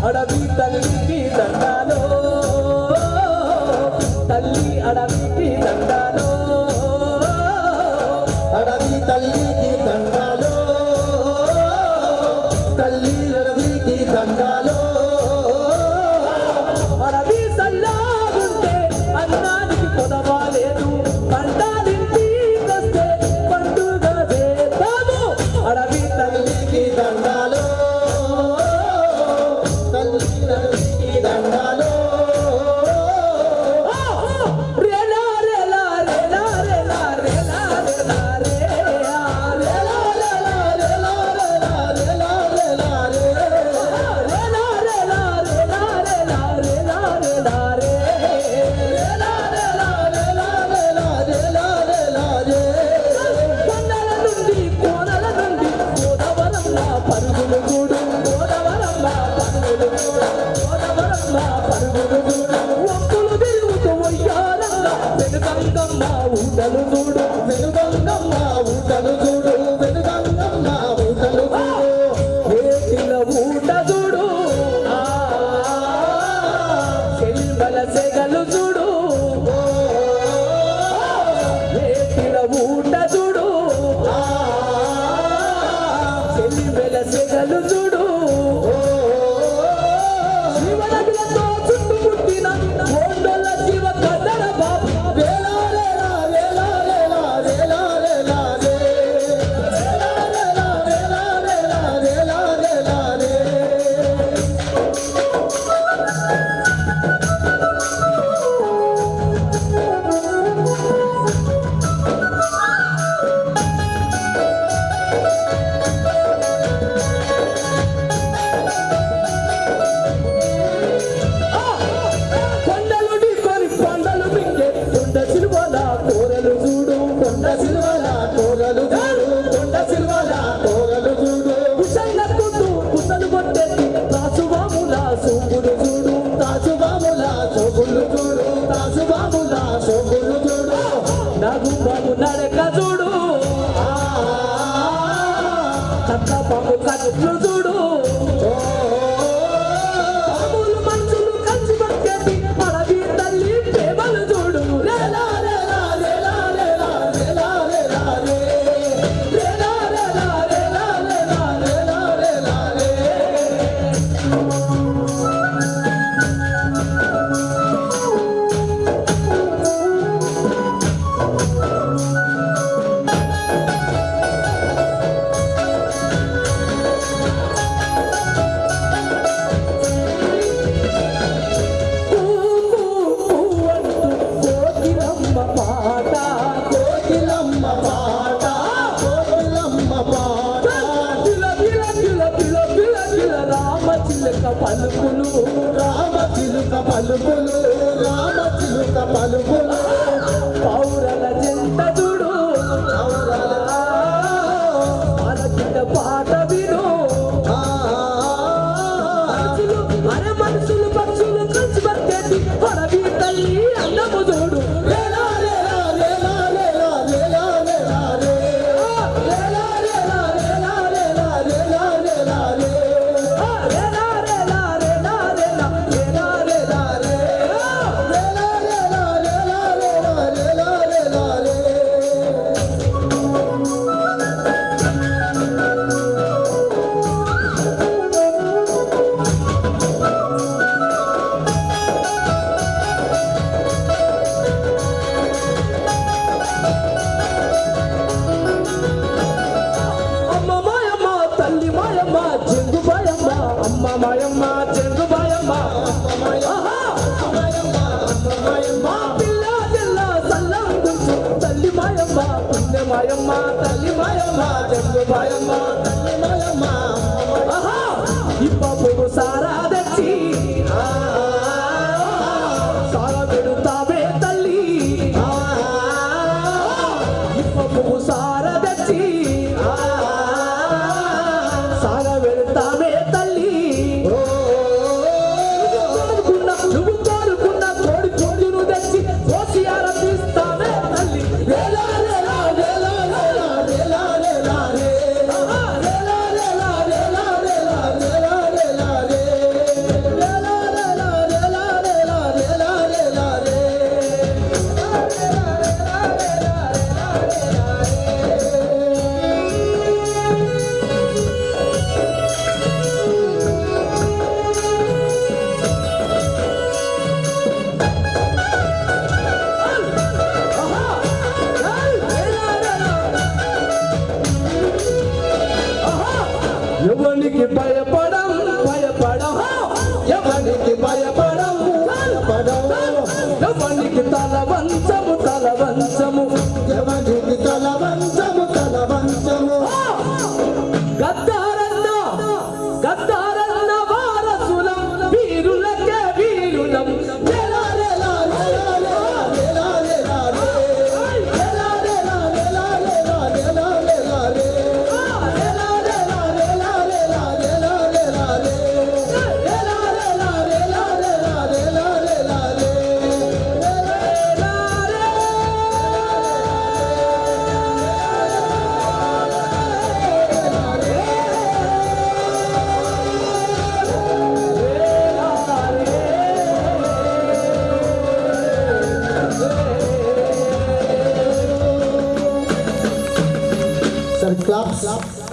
అడవి తల్లికి దండాలో తల్లి అడవికి దండాలో అడవి తల్లికి దండాలో తల్లి అడవికి దండాలో అడవి సల్లాగుంటే అన్నానికి పొదవాలేదు పండాలింటి వస్తే పండుగ చేద్దాము అడవి తల్లికి దండాలో ఊటలు చూడు వెనుగంగమ్మ ఊటలు చూడు వెనుగంగమ్మ ఊటలు చూడు వేటిల ఊట చూడు చెల్వల సెగలు చూడు వేటిల ఊట చూడు చెల్వల సెగలు చూడు శివనదులతో చుట్టుముట్టిన ఓండల శివ కదడ బాబు నాగుబాబు నడక చూడు కట్టబాబు కట్లు చూడు బాబులు మనుషులు కలిసి పక్కేసి అడవి తల్లి ప్రేమలు చూడు పలుకులు రామ చిలుక పలుకులు రామ చిలుక పలుకులు పౌరల జంట చూడు అరకిట పాట విను మనుషులు పక్షులు కలిసి బతికేసి అడవి తల్లి అన్నము చూడు మాయమ్మ తల్లి మాయమ్మ జగ్గు మాయమ్మ తల్లి మాయమ్మ ఆహా ఇప్ప పొగు సారా తెచ్చి సారా పెడుతావే తల్లి ఇప్ప పొగు సారా తెచ్చి సారా పెడతావే తల్లి నువ్వు కోరుకున్న కోడి కోడును తెచ్చి కోసి ఆరపిస్తావే తల్లి వేలా వేలా వేలా వేలా వేలా వేలా వేలా వేలా వేలా వేలా వేలా వేలా వేలా వేలా వేలా వేలా ఎవరికి భయపడం భయపడం ఎవరికి భయపడం భయపడం ఎవరికి తల వంచము తల వంచము ఎవరికి తల వంచము తల వంచము గద్దారన్న గద్దారన్న వారసులం వీరులకే వీరులం లేలా లేలా లేలా లేలా లేలా లేలా లేలా లేలా లేలా లేలా Sir, claps.